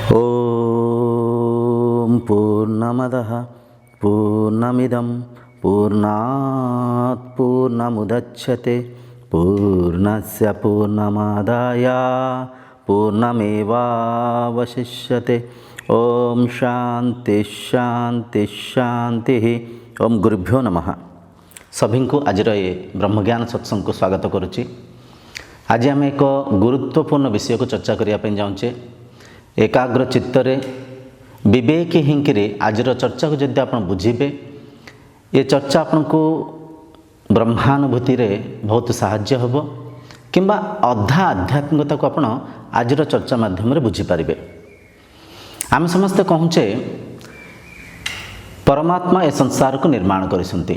ॐ पूर्णमदः पूर्णमिदं पूर्णात् पूर्णमुदच्यते पूर्णस्य पूर्णमादाय पूर्णमेवावशिष्यते। ओम शांति शांति शांति। ओम गुरुभ्यो नमः। सभी को आज ब्रह्मज्ञान सत्संग को स्वागत करुच्ची। आज आम एक गुरुत्वपूर्ण विषय को चर्चा करने जाऊँचे। एकाग्र चित्तरे विवेक हिंकरे आज चर्चा को जदि आप बुझे ये चर्चा आपन को ब्रह्मानुभूति रे बहुत साहाय्य होब किंबा अधा आध्यात्मिकता को आपण आज चर्चा माध्यम रे बुझी पारिबे। आम समस्ते कहूचे परमात्मा ए संसार को निर्माण करिसंती।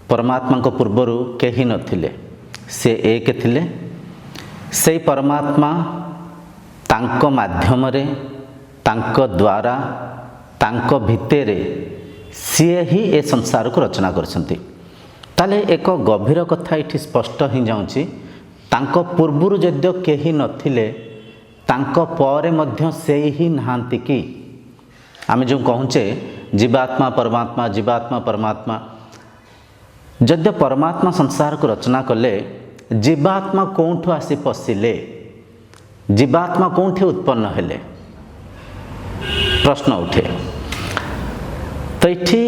परमात्मा को पूर्वरु केही नथिले, से एक थिले। से परमात्मा तांको माध्यम रे तांको द्वारा तांको भितरे सीए ही ए संसार को रचना करछंती। ताले एक गभीर कथा इठी स्पष्ट ही जाउची, तांको पूर्वरु यद्य केही नथिले तांको परे मध्य से ही नहांती कि आमे जो कहूचे जीवात्मा परमात्मा जीवात्मा परमात्मा। यद्य परमात्मा संसार को रचना कले जीवात्मा कोठु आसी पशिले, जीवात्मा कोठे उत्पन्न हेले प्रश्न उठे। तो इठी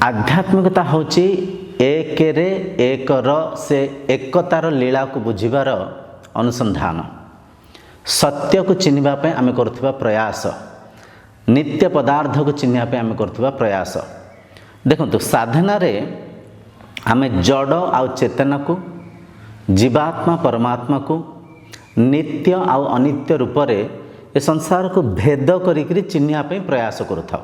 आध्यात्मिकता होची एक रे एक से एकतार लीला को बुझिबार अनुसंधान, सत्य को चिन्हिबा पे आमे करथबा प्रयास, नित्य पदार्थ को चिन्हिबा पे आमे करथबा प्रयास। देखंतु साधना रे आमे जड़ आउ चेतना को जीवात्मा परमात्मा को नित्य आउ अनित्य रूप रे ए संसार को भेद करिकरी चिन्हिबा पे प्रयास करथाउ।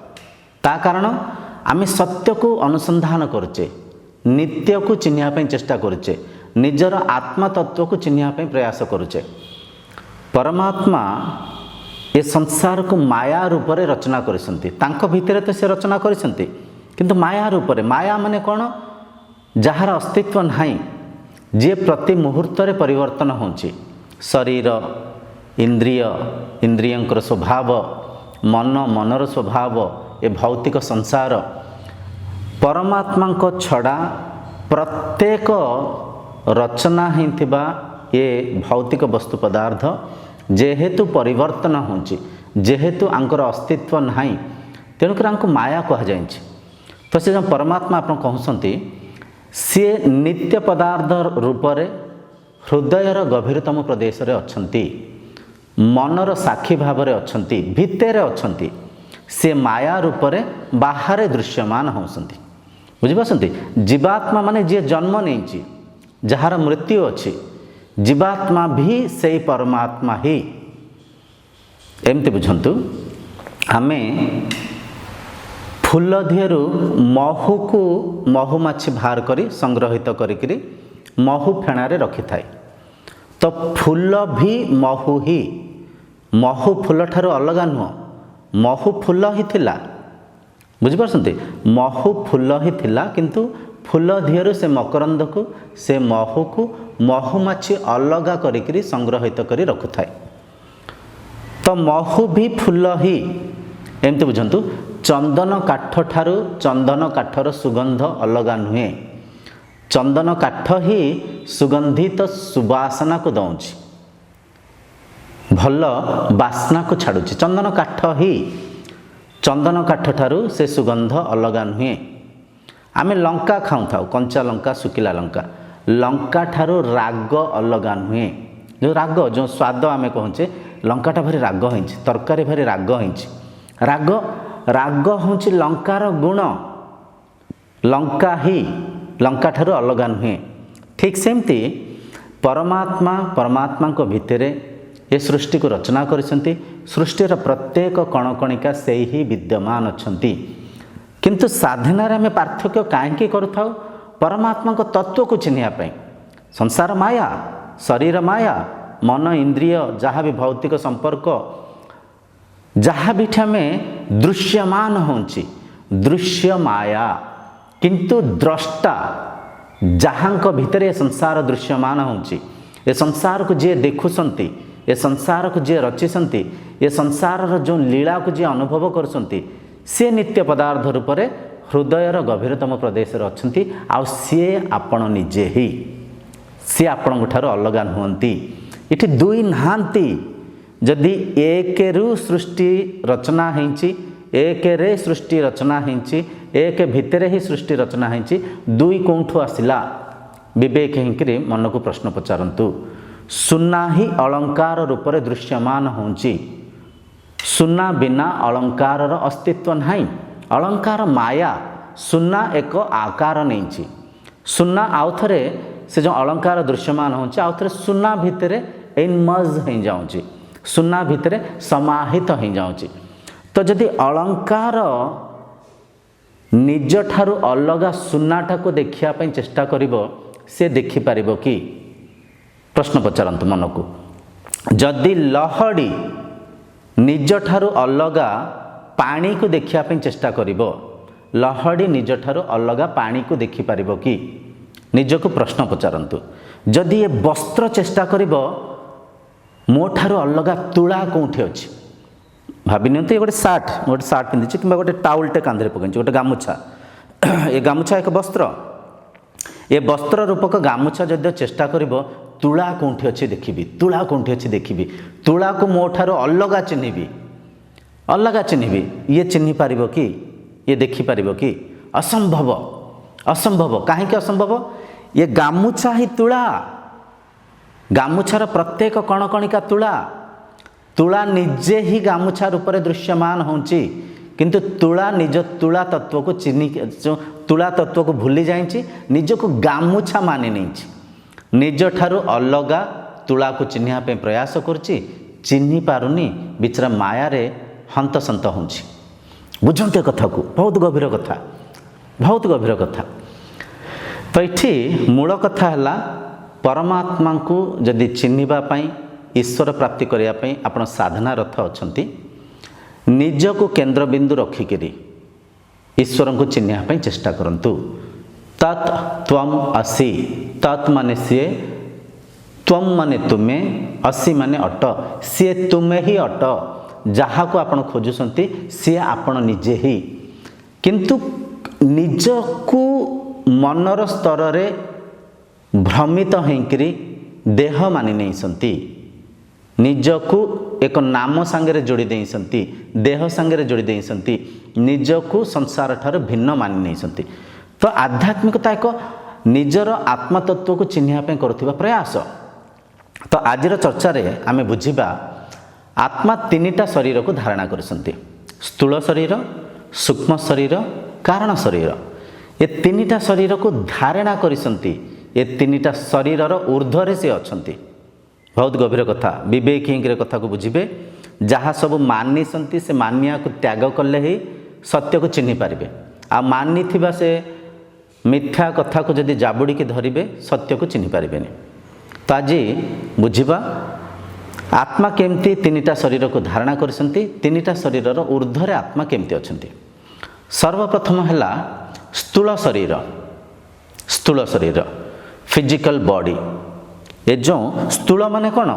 ता कारण आमे सत्य को अनुसंधान करचे, नित्य को चिन्हिबा पे चेष्टा करचे, निजर आत्मा तत्व को चिन्हिबा पे प्रयास करचे। परमात्मा ए संसार को माया रूप रे रचना करिसंती। तांको भितरे तो से रचना करिसंती किंतु माया रूप रे। माया माने कोन? जहार अस्तित्व नाही, जे प्रति मुहूर्त रे परिवर्तन होची। शरीर इंद्रिय इंद्रियंकर स्वभाव, मन मनर स्वभाव, ए भौतिक संसार परमात्मा को छड़ा प्रत्येक रचना ही थिबा ये भौतिक वस्तु पदार्थ जेहेतु परिवर्तन होची, जेहेतु आंकर अस्तित्व नाही, तेणुकर आंको माया कहा जायछि। तो से जो परमात्मा आपण कहउसंती सी नित्य पदार्थ रूप रे हृदयर गभीरतम प्रदेश रे अछंती, मनर साक्षी भाव रे अछंती, भितरे अछंती। से माया रूप रे बाहर दृश्यमान होसंती। बुझिपासंती? जीवात्मा माने जे जन्म नेछि, जहार मृत्यु अछि, जीवात्मा भी से परमात्मा ही। एमती बुझंतु, आमे फूल दिहरु महू को महुमाछी बाहर करी संग्रहित करिकरी महू फेणारे रखि थाए। तो फूल भी महू ही, महू फूल ठारो अलग नुह, महू फूल ही थिला। बुझिपारसंती? महू फूल ही थिला किंतु फूल दिहरु से मकरंद को से महू को महुमाछी अलगा करिकरी संग्रहित करी रखु थाए। तो महू भी फूल ही। एमती बुझंतु, चंदन काठ ठारू चंदन काठर सुगंध अलगा नुहे। चंदन काठ ही सुगंधित सुबासना को दौची, भल बासना को छाड़ुची। चंदन काठ ही, चंदन काठ ठारू से सुगंध अलगा नुहे। आमे लंका खाऊ थाउ, कंचा लंका सुकिला लंका, लंका ठारू राग अलगा नुहे। जो राग जो स्वाद आमे कहूचे लंकाटा भारी राग होइछि, तरकारी भारी राग होइछि। राग राग होछि लंकार गुण, लंका ही लंका ठारू अलगा नुहे। ठीक सेमती परमात्मा परमात्मा को भितरे ये सृष्टि को रचना करिसंती। सृष्टिर प्रत्येक कणकणिका से ही विद्यमान अछंती। किंतु साधना रे हमें पार्थक्य काहेकि करूथाउ? परमात्मा को तत्व को चिन्हिया पई। संसार माया, शरीर माया, मन इंद्रिय जहाँ भी भौतिक संपर्क जहाँ भी हमें दृश्यमान होची, दृश्य माया। किंतु द्रष्टा जहाँ को भितर संसार दृश्यमान होची, ए संसार को जे देखुसंती ए संसार को जी रचिसंती ए संसार जो लीला को जी अनुभव करसंती सी नित्य पदार्थ रूप में हृदयर गभीरतम प्रदेश अच्छी आ सी आपण निजे ही सी आपण अलग नुहति इठी दुई नहांती जदि एक रु सृष्टि रचना होइछि एक रे सृष्टि रचना होइछि एक भितरे ही सृष्टि रचना होइछि दुई कोठू आसिला विवेक हिंकरी मन को प्रश्न पचारंतु सुना ही अलंकार रूप में दृश्यमान होउछि सुना बिना अलंकार अस्तित्व नहीं अलंकार माया सुना एक आकार नहीं सुना आउ थे से जो अलंकार दृश्यमान होउछि आउ थे सुना भितर इनमर्ज हो जाउछि सुना भितर समाहित हो जाउछि तो जदि अलंकार निज ठारू अलग सुनाटा को देखिया पई चेष्टा करिवो से देखि पारिबो कि प्रश्न पचारंतु मन को जदि लहड़ी निज ठारू अलगा पानी को देखिया पई चेष्टा करिवो लहड़ी निज ठारू अलगा पानी को देखि पारिबो कि निजको प्रश्न पचारंतु जदि ये वस्त्र चेष्टा करिवो मो ठारू अलगा तुला कोठी अछि भाभी नियंतु ये गोटे सार्ट पिंधि कि गोटे टाउलटे कांधे पकई गोटे गामुछा ये गामुछा एक वस्त्र ये वस्त्र रूपक गामुछा जदि चेष्टा करिवो तुला कोठी अच्छी देखी तुला कोठी अच्छी देखी तुला को मो ठारू अलगा चिन्हबी ये चिन्ह पार कि ये देखिपार कि असंभव असंभव कहीं असंभव ये गामुछा ही तुला गामुछार प्रत्येक कणकणिका तुला तुला निजे ही गामुछा रूप में दृश्यमान होउछि किंतु तुला निज तुला तत्व को चिन्ह जो तुला तत्व को भूली जाइछि निज को गामुछा मानि नहीं निज ठारू अलगा तुला को चिन्हिया पे प्रयास करछि चिन्हि पारुनी बिचरा माया रे हंतसंत होउछि बुझंते कथा को बहुत गभीर कथा तो इठी मूल कथा हला परमात्मा को जदि चिन्हिबा पई ईश्वर प्राप्ति करिया पई आपण साधना रथ अछंती निज को केंद्र बिंदु रखिकरी ईश्वर को चिन्हिया पई चेष्टा करंतु तत् त्वम असि तत् माने सी त्वम माने तुमे असि माने अट सी तुमे ही अट जहाँ को आपण खोजुसंती सी आपण निजे ही किंतु निज को मनर स्तर रे भ्रमित होइकरी देह मानि नहीं संती निज को एक नाम सांगे जोड़ी देई संती देह सांगे जोड़ी देई संती निज को संसार ठार भिन्न मानि नहीं संती तो आध्यात्मिकता एक निजर आत्मतत्व को चिन्हिया पे करुवा प्रयास तो आज चर्चा रे आमे बुझिबा आत्मा तीनिटा शरीर को धारणा करसंती स्थूल शरीर सूक्ष्म शरीर कारण शरीर ये तीनिटा शरीर को धारणा करसंती ये तीनिटा शरीरर ऊर्ध्वरे से अछंती बहुत गभीर कथा विवेक हिंग कथा को बुझिबे जहाँ सब मानी संती से मानिया को त्याग कले ही सत्य को चिन्हि पारिबे आ मानी थिबा से मिथ्या कथा को जदि जाबुड़ी के धरिबे सत्य को चिन्हि पारिबेनी तो आज बुझिबा आत्मा केमती तीनिटा शरीर को धारणा करसंती तीनिटा शरीरर ऊर्ध्वरे आत्मा केमती अछंती सर्वप्रथम हैला स्थूल शरीर फिजिकल बॉडी ये जो स्थूल माने कौन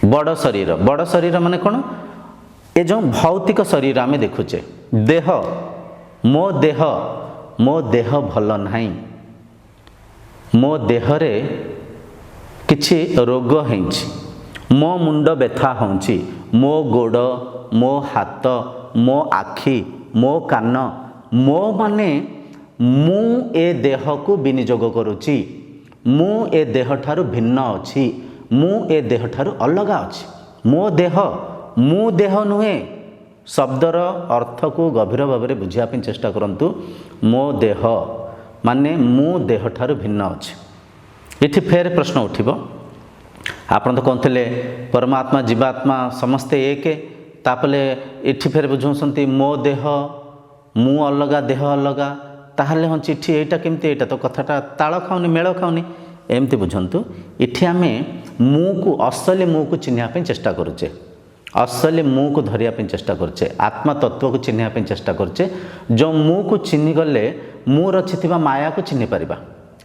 बड़ शरीर माने कौन ये जो भौतिक शरीर आमे देखुचे देह मो देह भल नहीं मो देहरे किछि रोग होइछि मो मुंड व्यथा होउछि मो गोड़ मो हाथ मो आखि मो कान मो माने मु ए देह को विनियोग करुछि मु ए देह ठारू भिन्न अछि मु ए देह ठारू अलगा अछि मो देह मु देह नुहे शब्दर अर्थ को गभीर भाव में बुझा चेष्टा करंतु मो देह माने मु देह ठारू भिन्न अछि इठी फेर प्रश्न उठिबो आपण तो कहते परमात्मा जीवात्मा समस्ते एक तापले इठी फेर बुझौसंती मो देह मु अलगा देह अलगा ताहले हूँ चिठी एटा केमती एटा तो कथाटा ताल खाऊनी मेल खाऊनी एमती बुझंतु इठी आमे मु को असली मु को चिन्हिया चेष्टा करुचे असली मु को धरिया चेष्टा करुचे आत्मा तत्व को चिन्हिया चेष्टा करुचे जो मु को चिन्हि गले मु रचिथिबा माया को चिन्हि पारिबा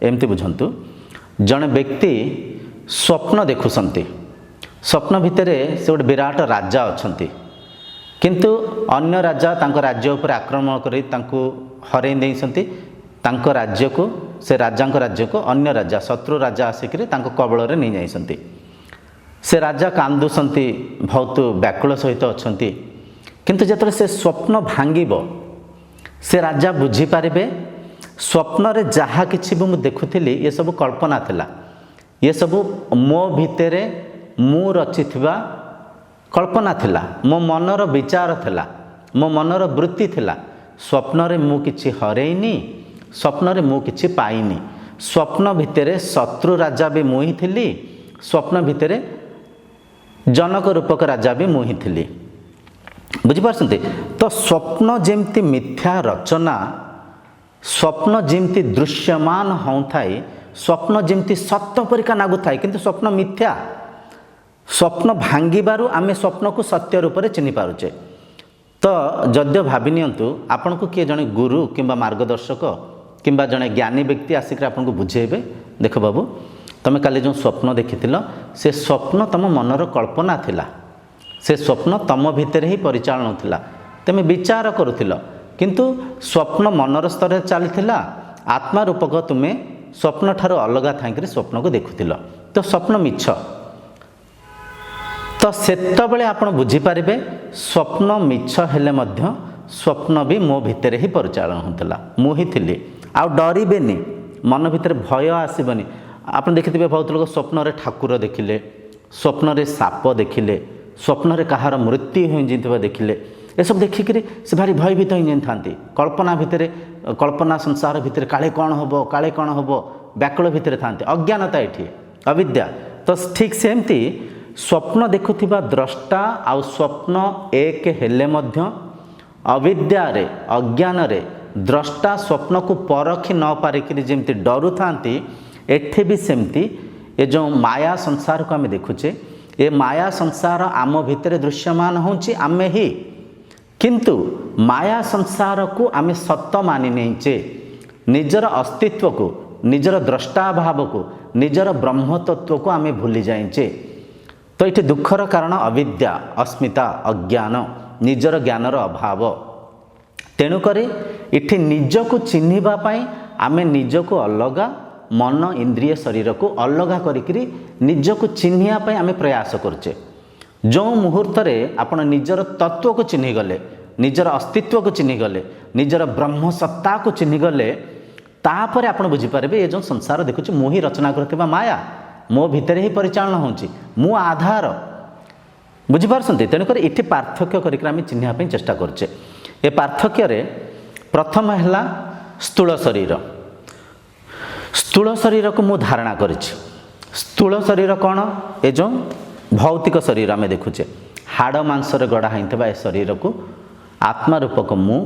एमती बुझंतु जड़े व्यक्ति ସ୍ୱପ୍ନ ଦେଖୁଛନ୍ତି। ସ୍ୱପ୍ନ ଭିତରେ ସେ ଗୋଟେ ବିରାଟ ରାଜା ଅଛନ୍ତି, କିନ୍ତୁ ଅନ୍ୟ ରାଜା ତାଙ୍କ ରାଜ୍ୟ ଉପରେ ଆକ୍ରମଣ କରି ତାଙ୍କୁ ହରେଇ ଦେଇଛନ୍ତି। ତାଙ୍କ ରାଜ୍ୟକୁ, ସେ ରାଜାଙ୍କ ରାଜ୍ୟକୁ ଅନ୍ୟ ରାଜା, ଶତ୍ରୁ ରାଜା ଆସିକରି ତାଙ୍କ କବଳରେ ନେଇଯାଇଛନ୍ତି। ସେ ରାଜା କାନ୍ଦୁଛନ୍ତି, ବହୁତ ବ୍ୟାକୁଳ ସହିତ ଅଛନ୍ତି। କିନ୍ତୁ ଯେତେବେଳେ ସେ ସ୍ୱପ୍ନ ଭାଙ୍ଗିବ, ସେ ରାଜା ବୁଝିପାରିବେ ସ୍ୱପ୍ନରେ ଯାହା କିଛି ବି ମୁଁ ଦେଖୁଥିଲି ଏସବୁ କଳ୍ପନା ଥିଲା, ଏସବୁ ମୋ ଭିତରେ ମୁଁ ରଚିଥିବା କଳ୍ପନା ଥିଲା, ମୋ ମନର ବିଚାର ଥିଲା, ମୋ ମନର ବୃତ୍ତି ଥିଲା। ସ୍ୱପ୍ନରେ ମୁଁ କିଛି ହରେଇନି, ସ୍ୱପ୍ନରେ ମୁଁ କିଛି ପାଇନି। ସ୍ୱପ୍ନ ଭିତରେ ଶତ୍ରୁ ରାଜା ବି ମୁଁ ହିଁ ଥିଲି, ସ୍ୱପ୍ନ ଭିତରେ ଜନକ ରୂପକ ରାଜା ବି ମୁଁ ହିଁ ଥିଲି। ବୁଝିପାରୁଛନ୍ତି? ତ ସ୍ୱପ୍ନ ଯେମିତି ମିଥ୍ୟା ରଚନା, ସ୍ୱପ୍ନ ଯେମିତି ଦୃଶ୍ୟମାନ ହେଉଥାଏ, ସ୍ୱପ୍ନ ଯେମିତି ସତ ପରିକା ଲାଗୁଥାଏ, କିନ୍ତୁ ସ୍ୱପ୍ନ ମିଥ୍ୟା। ସ୍ୱପ୍ନ ଭାଙ୍ଗିବାରୁ ଆମେ ସ୍ୱପ୍ନକୁ ସତ୍ୟ ରୂପରେ ଚିହ୍ନି ପାରୁଛେ। ତ ଯଦିଓ ଭାବି ନିଅନ୍ତୁ ଆପଣଙ୍କୁ କିଏ ଜଣେ ଗୁରୁ କିମ୍ବା ମାର୍ଗଦର୍ଶକ କିମ୍ବା ଜଣେ ଜ୍ଞାନୀ ବ୍ୟକ୍ତି ଆସିକରି ଆପଣଙ୍କୁ ବୁଝେଇବେ, ଦେଖ ବାବୁ, ତୁମେ କାଲି ଯେଉଁ ସ୍ୱପ୍ନ ଦେଖିଥିଲ, ସେ ସ୍ୱପ୍ନ ତୁମ ମନର କଳ୍ପନା ଥିଲା, ସେ ସ୍ୱପ୍ନ ତୁମ ଭିତରେ ହିଁ ପରିଚାଳନା ଥିଲା, ତୁମେ ବିଚାର କରୁଥିଲ, କିନ୍ତୁ ସ୍ୱପ୍ନ ମନର ସ୍ତରରେ ଚାଲିଥିଲା। ଆତ୍ମା ରୂପକ ତୁମେ ସ୍ୱପ୍ନ ଠାରୁ ଅଲଗା ଥାଇକରି ସ୍ୱପ୍ନକୁ ଦେଖୁଥିଲ। ତ ସ୍ୱପ୍ନ ମିଛ। ତ ସେତେବେଳେ ଆପଣ ବୁଝିପାରିବେ ସ୍ୱପ୍ନ ମିଛ ହେଲେ ମଧ୍ୟ ସ୍ୱପ୍ନ ବି ମୋ ଭିତରେ ହିଁ ପରିଚାଳନା ହେଉଥିଲା, ମୁଁ ହିଁ ଥିଲି। ଆଉ ଡରିବେନି, ମନ ଭିତରେ ଭୟ ଆସିବନି। ଆପଣ ଦେଖିଥିବେ ବହୁତ ଲୋକ ସ୍ୱପ୍ନରେ ଠାକୁର ଦେଖିଲେ, ସ୍ୱପ୍ନରେ ସାପ ଦେଖିଲେ, ସ୍ୱପ୍ନରେ କାହାର ମୃତ୍ୟୁ ହୋଇଯାଇଥିବା ଦେଖିଲେ, ଏସବୁ ଦେଖିକରି ସେ ଭାରି ଭୟଭୀତ ହୋଇଯାଇଥାନ୍ତି। କଳ୍ପନା ଭିତରେ, କଳ୍ପନା ସଂସାର ଭିତରେ କାଳେ କ'ଣ ହେବ, କାଳେ କ'ଣ ହେବ, ବ୍ୟାକୁଳ ଭିତରେ ଥାନ୍ତି। ଅଜ୍ଞାନତା ଏଠି, ଅବିଦ୍ୟା। ତ ଠିକ୍ ସେମିତି ସ୍ୱପ୍ନ ଦେଖୁଥିବା ଦ୍ରଷ୍ଟା ଆଉ ସ୍ୱପ୍ନ ଏକ ହେଲେ ମଧ୍ୟ ଅବିଦ୍ୟାରେ, ଅଜ୍ଞାନରେ ଦ୍ରଷ୍ଟା ସ୍ୱପ୍ନକୁ ପରଖି ନ ପାରିକିରି ଯେମିତି ଡରୁଥାନ୍ତି, ଏଠି ବି ସେମିତି ଏ ଯେଉଁ ମାୟା ସଂସାରକୁ ଆମେ ଦେଖୁଛେ, ଏ ମାୟା ସଂସାର ଆମ ଭିତରେ ଦୃଶ୍ୟମାନ ହେଉଛି, ଆମେ ହିଁ। କିନ୍ତୁ ମାୟା ସଂସାରକୁ ଆମେ ସତ ମାନି ନେଇଛେ, ନିଜର ଅସ୍ତିତ୍ୱକୁ, ନିଜର ଦ୍ରଷ୍ଟା ଭାବକୁ, ନିଜର ବ୍ରହ୍ମତତ୍ୱକୁ ଆମେ ଭୁଲି ଯାଇଛେ। ତ ଏଠି ଦୁଃଖର କାରଣ ଅବିଦ୍ୟା, ଅସ୍ମିତା, ଅଜ୍ଞାନ, ନିଜର ଜ୍ଞାନର ଅଭାବ। ତେଣୁକରି ଏଠି ନିଜକୁ ଚିହ୍ନିବା ପାଇଁ ଆମେ ନିଜକୁ ଅଲଗା, ମନ, ଇନ୍ଦ୍ରିୟ, ଶରୀରକୁ ଅଲଗା କରିକିରି ନିଜକୁ ଚିହ୍ନିବା ପାଇଁ ଆମେ ପ୍ରୟାସ କରୁଛେ। ଯେଉଁ ମୁହୂର୍ତ୍ତରେ ଆପଣ ନିଜର ତତ୍ତ୍ୱକୁ ଚିହ୍ନିଗଲେ, ନିଜର ଅସ୍ତିତ୍ୱକୁ ଚିହ୍ନିଗଲେ, ନିଜର ବ୍ରହ୍ମସତ୍ତାକୁ ଚିହ୍ନିଗଲେ, ତାପରେ ଆପଣ ବୁଝିପାରିବେ ଏ ଯେଉଁ ସଂସାର ଦେଖୁଛି ମୁଁ ହିଁ ରଚନା କରୁଥିବା ମାୟା, ମୋ ଭିତରେ ହିଁ ପରିଚାଳନା ହେଉଛି, ମୁଁ ଆଧାର। ବୁଝିପାରୁଛନ୍ତି? ତେଣୁକରି ଏଠି ପାର୍ଥକ୍ୟ କରିକି ଆମେ ଚିହ୍ନିବା ପାଇଁ ଚେଷ୍ଟା କରୁଛେ। ଏ ପାର୍ଥକ୍ୟରେ ପ୍ରଥମ ହେଲା ସ୍ଥୂଳ ଶରୀର। ସ୍ଥୂଳ ଶରୀରକୁ ମୁଁ ଧାରଣା କରିଛି। ସ୍ଥୂଳ ଶରୀର କ'ଣ? ଏ ଯେଉଁ ଭୌତିକ ଶରୀର ଆମେ ଦେଖୁଛେ, ହାଡ଼ ମାଂସରେ ଗଢ଼ା ହୋଇଥିବା ଏ ଶରୀରକୁ ଆତ୍ମା ରୂପକ ମୁଁ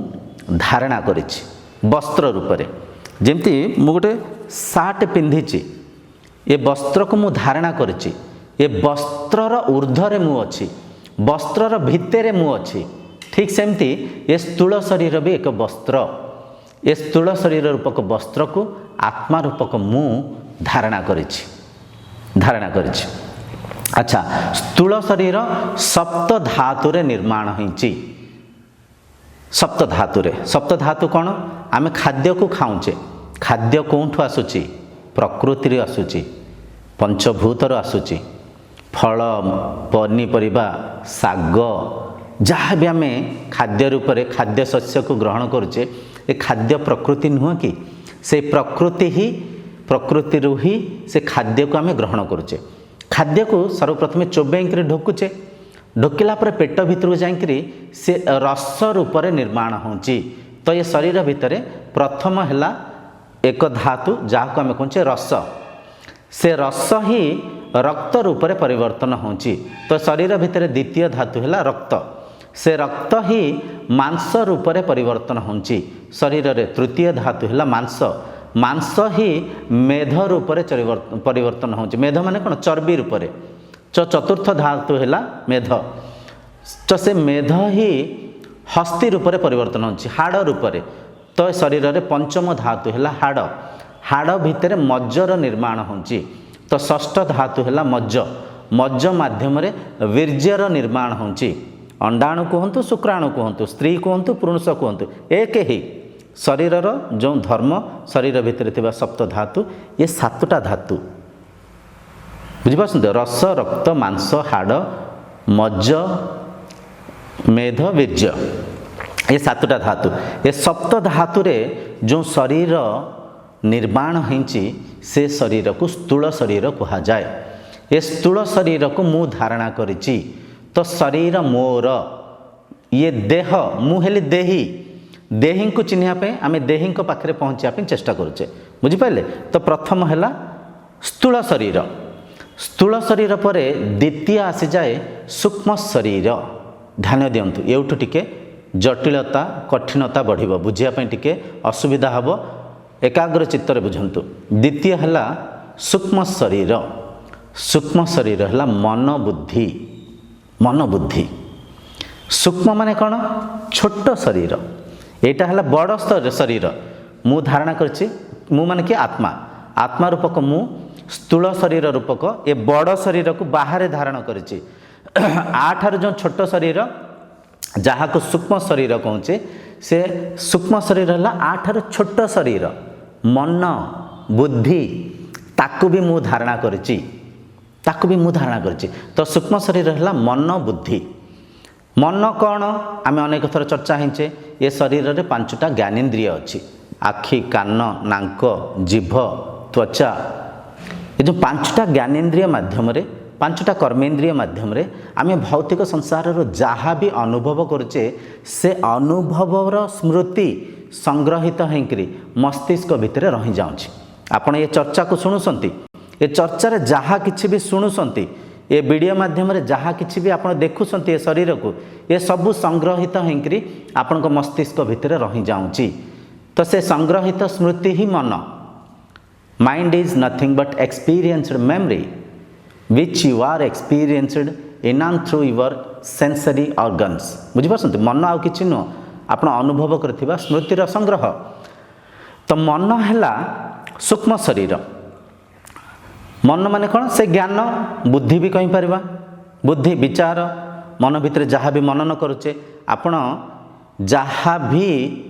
ଧାରଣା କରିଛି ବସ୍ତ୍ର ରୂପରେ। ଯେମିତି ମୁଁ ଗୋଟେ ସାର୍ଟ ପିନ୍ଧିଛି, ଏ ବସ୍ତ୍ରକୁ ମୁଁ ଧାରଣା କରିଛି, ଏ ବସ୍ତ୍ରର ଊର୍ଦ୍ଧ୍ୱରେ ମୁଁ ଅଛି, ବସ୍ତ୍ରର ଭିତରେ ମୁଁ ଅଛି। ଠିକ୍ ସେମିତି ଏ ସ୍ଥୂଳ ଶରୀର ବି ଏକ ବସ୍ତ୍ର। ଏ ସ୍ଥୂଳ ଶରୀର ରୂପକ ବସ୍ତ୍ରକୁ ଆତ୍ମା ରୂପକ ମୁଁ ଧାରଣା କରିଛି, ଧାରଣା କରିଛି। ଆଚ୍ଛା, ସ୍ଥୂଳ ଶରୀର ସପ୍ତ ଧାତୁରେ ନିର୍ମାଣ ହୋଇଛି। ସପ୍ତ ଧାତୁରେ, ସପ୍ତ ଧାତୁ କ'ଣ? ଆମେ ଖାଦ୍ୟକୁ ଖାଉଛେ, ଖାଦ୍ୟ କେଉଁଠୁ ଆସୁଛି? ପ୍ରକୃତିରୁ ଆସୁଛି, ପଞ୍ଚଭୂତରୁ ଆସୁଛି। ଫଳ, ପନିପରିବା, ଶାଗ, ଯାହା ବି ଆମେ ଖାଦ୍ୟ ରୂପରେ ଖାଦ୍ୟ ଶସ୍ୟକୁ ଗ୍ରହଣ କରୁଛେ, ଏ ଖାଦ୍ୟ ପ୍ରକୃତି ନୁହଁ କି? ସେ ପ୍ରକୃତି ହିଁ, ପ୍ରକୃତିରୁ ହିଁ ସେ ଖାଦ୍ୟକୁ ଆମେ ଗ୍ରହଣ କରୁଛେ। ଖାଦ୍ୟକୁ ସର୍ବପ୍ରଥମେ ଚୋବେଇକିରି ଢୋକୁଛେ, ଢୋକିଲା ପରେ ପେଟ ଭିତରକୁ ଯାଇକରି ସେ ରସ ରୂପରେ ନିର୍ମାଣ ହେଉଛି। ତ ଏ ଶରୀର ଭିତରେ ପ୍ରଥମ ହେଲା ଏକ ଧାତୁ, ଯାହାକୁ ଆମେ କହୁଛେ ରସ। ସେ ରସ ହିଁ ରକ୍ତ ରୂପରେ ପରିବର୍ତ୍ତନ ହେଉଛି। ତ ଶରୀର ଭିତରେ ଦ୍ୱିତୀୟ ଧାତୁ ହେଲା ରକ୍ତ। ସେ ରକ୍ତ ହିଁ ମାଂସ ରୂପରେ ପରିବର୍ତ୍ତନ ହେଉଛି। ଶରୀରରେ ତୃତୀୟ ଧାତୁ ହେଲା ମାଂସ। ମାଂସ ହିଁ ମେଧ ରୂପରେ ପରିବର୍ତ୍ତନ ହେଉଛି। ମେଧ ମାନେ କ'ଣ? ଚର୍ବି ରୂପରେ। ଚତୁର୍ଥ ଧାତୁ ହେଲା ମେଧ। ତ ସେ ମେଧ ହିଁ ହସ୍ତି ରୂପରେ ପରିବର୍ତ୍ତନ ହେଉଛି, ହାଡ଼ ରୂପରେ। ତ ଶରୀରରେ ପଞ୍ଚମ ଧାତୁ ହେଲା ହାଡ଼। ହାଡ଼ ଭିତରେ ମଜ୍ଜର ନିର୍ମାଣ ହେଉଛି। तो षष्ठ धातु है मज्ज मज्ज माध्यम वीर्यर निर्माण होची अंडाणु कहतु शुक्राणु कहतु स्त्री कहतु पुरुष कहतु एक ही शरीरर जो धर्म शरीर भितर थिबा सप्त धातु ये सातटा धातु बुझिपारछन्ते रस रक्त मांस हाड़ मज्ज मेध वीर्य ये सातटा धातु ये सप्त धातु रे जो शरीर निर्माण होइछि से शरीर को स्थूल शरीर कहा जाए। ये स्थूल शरीर को मु धारणा करिछि तो शरीर मोर ये देह मु हेली देही देही को चिन्हिया पे आमे देही को पाखरे पहुँचा पे चेष्टा करुचे बुझिपारे। तो प्रथम है स्थूल शरीर पर द्वितीय आसी जाए सूक्ष्म शरीर ध्यान दिंतु एवठू टिके जटिलता कठिनता बढ़िबो बुझिया टिके असुविधा हबो एकाग्र चित्तर बुझंतु। द्वितीय है सूक्ष्म शरीर है मन बुद्धि सूक्ष्म माने कौन छोट शरीर एटा है बड़ शरीर मु धारणा करछि मु माने कि आत्मा रूपक मु स्थूल शरीर रूपक ए बड़ शरीर को बाहर धारण करछि आठार जो छोट शरीर जहाँ को सूक्ष्म शरीर कहूचे से सूक्ष्म शरीर है आठार छोट शरीर मन बुद्धि ताकू भी मु धारणा करछि तो सूक्ष्म शरीर है मन बुद्धि मन कौन आम अनेक थर चर्चा होचे ये शरीर में 5टा ज्ञानेन्द्रिय अच्छी आखि कान नाक जीभ त्वचा ये जो 5टा ज्ञानेन्द्रिय माध्यम 5टा कर्मेन्द्रिय माध्यम आम भौतिक संसार जहाँ भी अनुभव करुचे से अनुभवर स्मृति संग्रहित होकर मस्तिष्क भितर रही जाऊँगी। आपण ये चर्चा को शुणुसंती ये चर्चा जहाँ किसी भी शुणुसंती ये वीडियो माध्यम जहाँ किसी भी आप देखुंत ये शरीर को ये सबू संग्रहित होकर आपण मस्तिष्क भितर रही जाऊँगी। तो से संग्रहित स्मृति ही मन mind is nothing but experienced memory which you are experienced इनान थ्रू योर सेंसरी ऑर्गन्स बुझिपारछन्ते मन आउ किछि नुह आपण अनुभव करथिबा स्मृतिर संग्रह। तो मन हैला सूक्ष्म शरीर मन माने कौन से ज्ञान बुद्धि भी कहीं पारिबा बुद्धि विचार मन भितर जहाँ भी मनन करुचे आपण जहाँ भी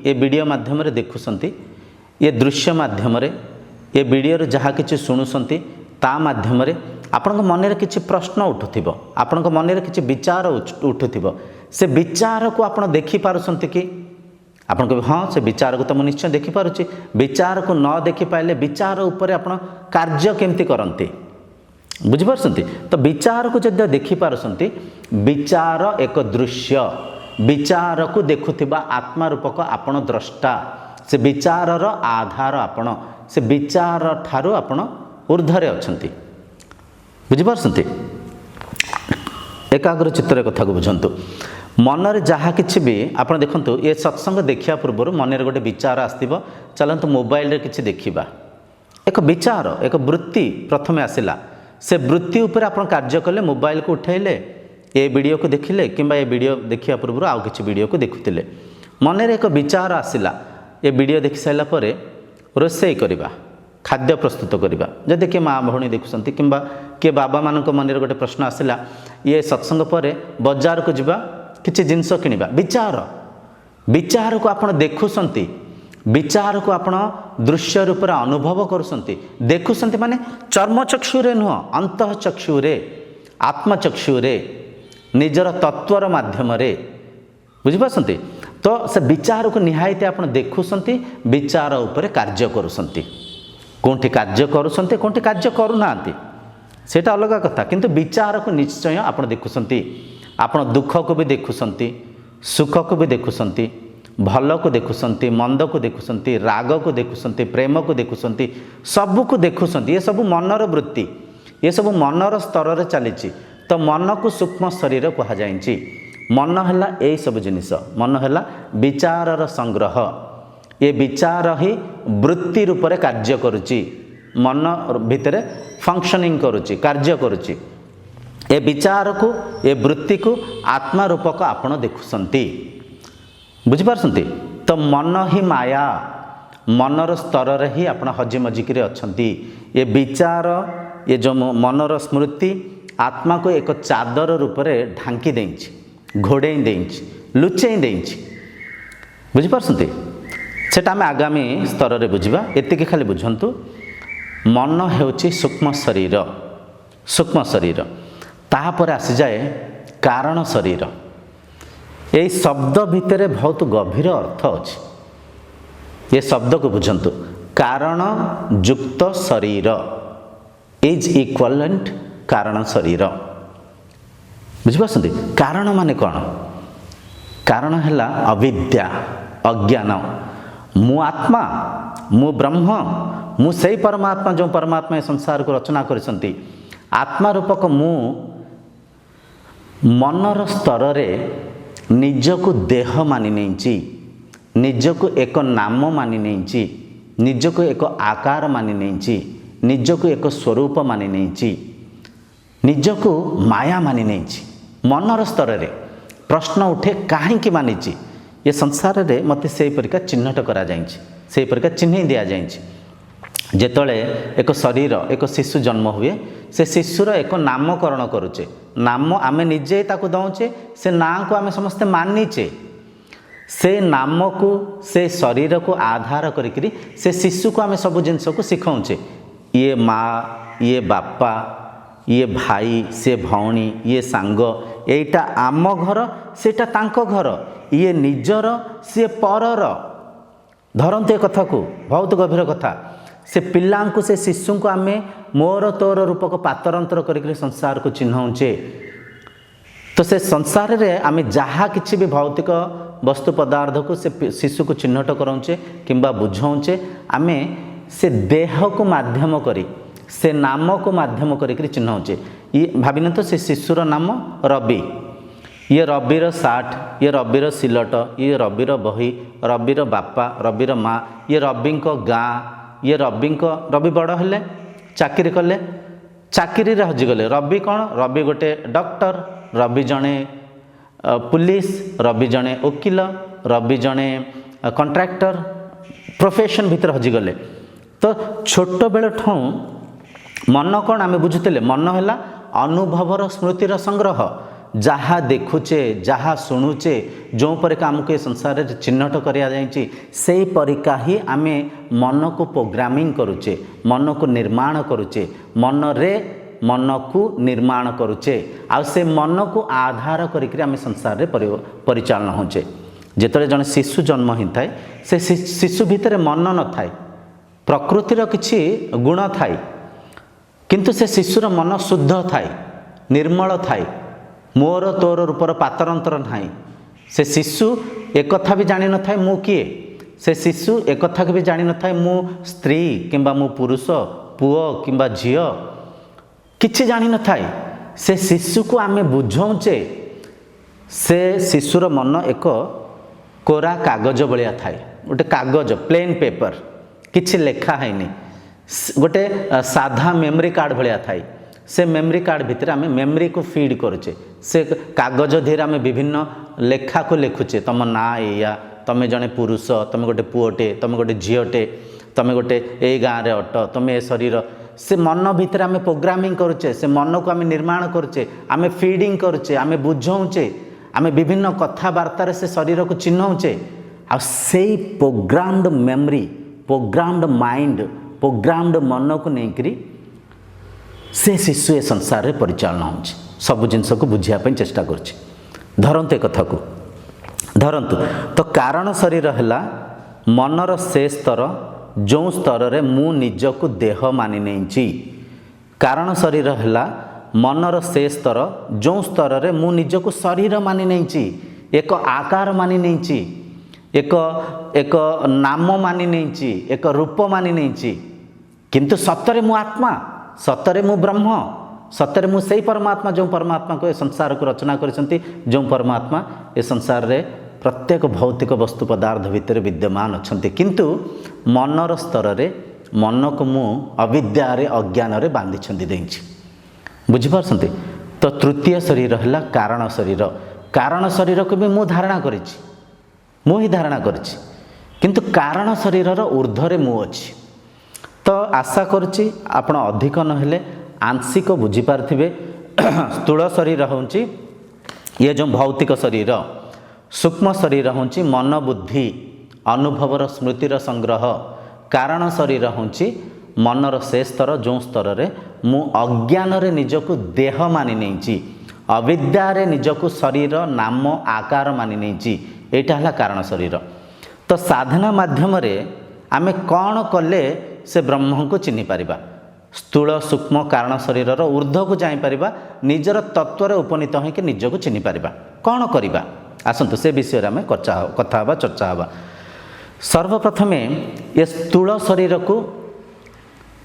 ये वीडियो माध्यम देखुंती ये दृश्य माध्यम ये वीडियो जहाँ किसी शुणुंती ता माध्यम आपण मन में किसी प्रश्न उठुथिबो आपण मन में किसी विचार उठुथिबो से विचार को आपण देखि पारुछंती कि आपण कहे हाँ से विचार को तो मुझे निश्चय देखिपारुची विचार को न देखि पाइले विचार उपर आपण कार्य केमती करते बुझिपारछंती। तो विचार को जब देखिपारुछंती विचार एक दृश्य विचार को देखुथिबा आत्मा रूपक आपण द्रष्टा से विचारर आधार आपण से विचार ठारू आपण ऊर्ध्वरे अछंती बुझिपारछंती। एकाग्र चित्तर कथा को बुझंतु मनरे जहाँ किसी भी आप देखु ये सत्संग देखा पूर्व मन में गोटे विचार आसो चलतु मोबाइल रे किसी देखा एक विचार एक वृत्ति प्रथम आसला से वृत्ति उपर आप कार्य कले मोबाइल को उठेले ये वीडियो को देखिले कि ये वीडियो देखा पूर्व आउ कि वीडियो को देखुले मन में एक विचार आसला ये वीडियो देख सारापर रोषे करवा खाद्य प्रस्तुत करवा जदि किए माँ भौणी देखुं कि किए बाबा मान मन में गोटे प्रश्न आसला ये सत्संग पर बजार को जावा किसी जिनस किणवा विचार को आप देखुंत विचार को आप दृश्य रूप में अनुभव करुँच देखुंत माने चर्मचक्षुरे नुह अंतःचक्षुरे आत्मचक्षुरे निजर तत्वर माध्यम बुझिपारछन्ती। तो से विचार को निहायती आप देखुंत विचार उपर कार्य करुँच कौटी कार्य करुँच कौटी कार्य करूना सेटा अलग कथा किंतु विचार को निश्चय आप देखुंत आपण दुख को भी देखुंत सुख को भी देखुंत भल को देखुंत मंद को देखुंत राग को देखुंत प्रेम को देखुंत सबू को देखुंत ये सब मनर वृत्ति ये सब मनर स्तर चली तो मन को सूक्ष्म शरीर कहुई मन है यही सब जिनिस मन है विचारर संग्रह ये विचार ही वृत्ति रूप में कार्य करुच्ची मन भितर फंक्शनिंग करुच्ची कार्य करुच्ची ए विचार को ए वृत्ति को आत्मा रूपक आपण देखुंती बुझिपारछन्ती। तो मन ही माया मनर स्तर ही आप हजि मजिकी अच्छा ये विचार ये जो मनर स्मृति आत्मा को एक चादर रूप में ढांकी देइछि, घोड़े देइछि, लुचेई देइछि। बुझिपारछन्ति सेटा आम आगामी स्तर में बुझा। एतिकी खाली बुझंतु मन हेउछि सूक्ष्म शरीर, सूक्ष्म शरीर तापर आसी जाए कारण शरीर। यही शब्द भितर बहुत गभीर अर्थ अच्छे। ये शब्द को बुझंतु कारण युक्त शरीर इज इक्वलेंट कारण शरीर। बुझिपारछन्ति कारण माने कौन? कारण है अविद्या, अज्ञान। मु आत्मा, मु ब्रह्म, मु से परमात्मा जो परमात्मा संसार को रचना करिसंती। आत्मा रूपक मु मनर स्तर रे निजको देह मानि नेछि, निजको एक नाम मानि नेछि, निजको एक आकार मानि नेछि, निजको एक स्वरूप मानि नेछि, निजको माया मानि नेछि। मनर स्तर रे प्रश्न उठे काहेकि मानिछि? ये संसार रे मते से परिका चिन्हट करा जाइछि, से परिका चिन्ह दिया जाइछि। जेतले एक शरीर, एक शिशु जन्म हुए, से शिशुर एक नामकरण करुचे। नाम आमे निजे ताकू दौचे, से नाम को आमे समस्ते मानिचे। से नाम को, से शरीर को आधार करिकरी से शिशु को आमे सब जिनस को सिखाऊचे। ये माँ, ये बापा, ये भाई, से भौणी, ये सांग, एटा आम घर, सेटा तांको घर, ये निजर, से परर। धरते कथा को बहुत गभीर कथा। से पिला को, से शिशु को आमे मोर तोर रूपक पातरंतर करके संसार को चिन्हौचे। तो से संसार रे आमे जहाँ किछि भी भौतिक वस्तु पदार्थ को से शिशु को चिन्हट कराऊचे किंबा बुझाऊचे, आमे से देह को माध्यम करी, से नाम को माध्यम करके चिन्हौचे। ये भाविन तो से शिशुर नाम रवि, ये रविर साठ, ये रविर सिलट, ये रविर बही, रविर बापा, रविर माँ, ये रवि गाँ, ये रवि बड़ हेले चाकरी कले, चाकरी रे हजिगले। रवि कौन? रवि गोटे डॉक्टर, रवि जड़े पुलिस, रवि जड़े वकिल, रवि जड़े कॉन्ट्रैक्टर, प्रोफेशन भितर हजिगले। तो छोट बेल ठू मन कौन आम बुझुले? मन है अनुभवर स्मृतिर संग्रह। जहाँ देखुचे, जहाँ शुणुचे, जो परिका आमको ये संसार में चिन्हट करा से परिका ही आमे मन को प्रोग्रामिंग करुचे, मन को निर्माण करुचे, मन रे मन को निर्माण करुचे। आ से मन को आधार करिक आमे संसार रे परिचालन होचे। जेतले जन शिशु जन्म ही थाए, से शिशु भितर मन न थाए, प्रकृतिर किछि गुण थाए, किंतु से शिशुर मन शुद्ध थाए, निर्मल थाए, मोर तोर रूपर पातरंतर नाही। से शिशु एक कथा भी जानि न थाए मु किए, से शिशु एक कथा भी जानि न थाए मु स्त्री किंबा मु पुरुष, पुओ किंबा झियो, किछि जानि न थाए। से शिशु को आमे बुझौचे। से शिशुर मन एक कोरा कागज भलिया थाए, गोटे कागज प्लेन पेपर, किछि लेखा हैनी, गोटे साधा मेमोरी कार्ड भलिया थाए। से मेमोरी कार्ड भितर आमे मेमोरी को फीड करुचे। से कागज धीरे आमे विभिन्न लेखा को लिखुचे, तुम ना या तुम जड़े पुरुष, तुम गोटे पुओटे, तुम गोटे झीटे, तुम गोटे ए गाँव रे अट, तुम ए शरीर। से मन भितर आमे प्रोग्रामिंग करुचे, से मन को आमे निर्माण करुचे, आमे फीडिंग करुचे, आमे बुझौचे, आमे विभिन्न कथबार्तार से शरीर को चिन्हौचे। आ से programmed memory, programmed mind, programmed मन को लेकर से शिशु ए संसार रे परिचालन होछि। सब जिनस को बुझिया चेष्टा करछि। धरंते कथा को धरंतु तो कारण शरीर है मनर से स्तर, जो स्तर रे मु निज को देह मानि नेछि। कारण शरीर है मनर से स्तर, जो स्तर रे मु निज को शरीर मानि नेछि, एक आकार मानि नेछि, एक एक नाम मानि नेछि, एक रूप मानि नेछि। किंतु सतरे मु आत्मा, सतरे मु ब्रह्म, सतरे मु सही परमात्मा जो परमात्मा को ए संसार को रचना करिसंती, जो परमात्मा ए संसार रे प्रत्येक भौतिक वस्तु पदार्थ भितर विद्यमान अछंती। किंतु मनर स्तर रे मन को मु अविद्या रे अज्ञान रे बांधी छंदी देछि। बुझि पारसंती? तो तृतीय शरीर है कारण शरीर। कारण शरीर को भी मु धारणा करिछि, मु ही धारणा करिछि, किंतु कारण शरीर ऊर्ध्व रे मु अछि। तो आशा करुच्ची आपण अधिक नहेले आंशिक बुझीपारे स्थूल शरीर हूँ ये जो भौतिक शरीर, सूक्ष्म शरीर हूँ मन बुद्धि अनुभवर स्मृतिर संग्रह, कारण शरीर हूँ मनर से स्तर जो स्तर रे मु अज्ञान रे निजको देह मानि नहीं, अविद्यारे निजको शरीर नाम आकार मानि नहीं, यहाँ है कारण शरीर। तो साधना माध्यम रे आमे कौन कले से ब्रह्म को चिन्ह पारिबा, स्थूल सूक्ष्म कारण शरीर ऊर्ध्व को जापर, निजर तत्व उपनीत होकर निज को चिन्ह पारिबा, कौन करिबा आसंतु से विषय में कथा हवा चर्चा हवा। सर्वप्रथम ये स्थूल शरीर को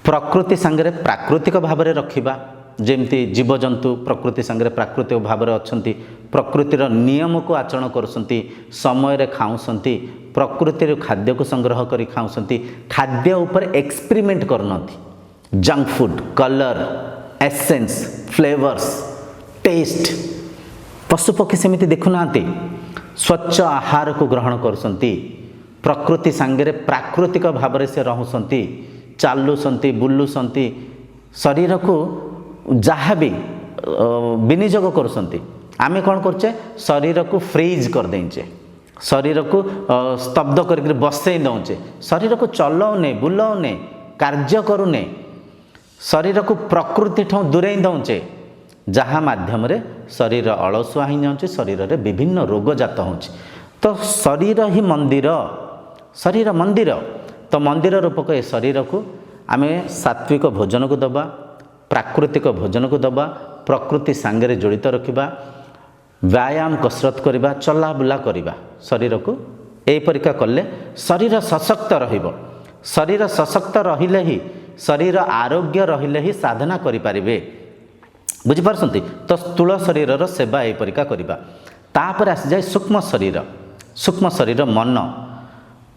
प्रकृति सांगरे प्राकृतिक भाव में रखिबा, जेमती जीवजंतु प्रकृति सांगरे प्राकृतिक भाव में अच्छा, प्रकृतिर नियम को आचरण करुँच, समय रे खाऊँच, प्रकृति खाद्य को संग्रह कर खाऊँच, खाद्य उपर एक्सपेरिमेंट करनथि, junk food colour essence flavours taste पशुपक्षी सेमती देखुना, स्वच्छ आहार को ग्रहण करुँच, प्रकृति सांगरे प्राकृतिक भाव में से रहउछंती, चालुछंती बुलुछंती, शरीर को जहाँ भी विनियोग करुँच। आमे कौन करचे शरीर को फ्रीज कर देंचे, शरीर को स्तब्ध करके बसई दौचे, शरीर को चलाउने बुलाउने कार्य करूने, शरीर को प्रकृति ठूँ दूरे दौचे, जहाँ माध्यम रे शरीर अलसुआ ही जाऊँचे, शरीर रे विभिन्न रोग जात होचे। तो शरीर ही मंदिर, शरीर मंदिर, तो मंदिर रूपक ए शरीर को आमे सात्विक भोजन को दबा, प्राकृतिक भोजन को दबा, प्रकृति सांगरे जड़ित रखिबा, व्यायाम कसरत करिबा, चला बुला करिबा, शरीर को ए परिका कले शरीर सशक्त रहिबो। शरीर सशक्त रहिले ही, शरीर आरोग्य रहिले ही साधना करि पारिबे, बुझि पारसंती। तो स्थूल शरीर सेवा ए परिका करिबा। तापर आसी जाए सूक्ष्म शरीर, सूक्ष्म शरीर मन,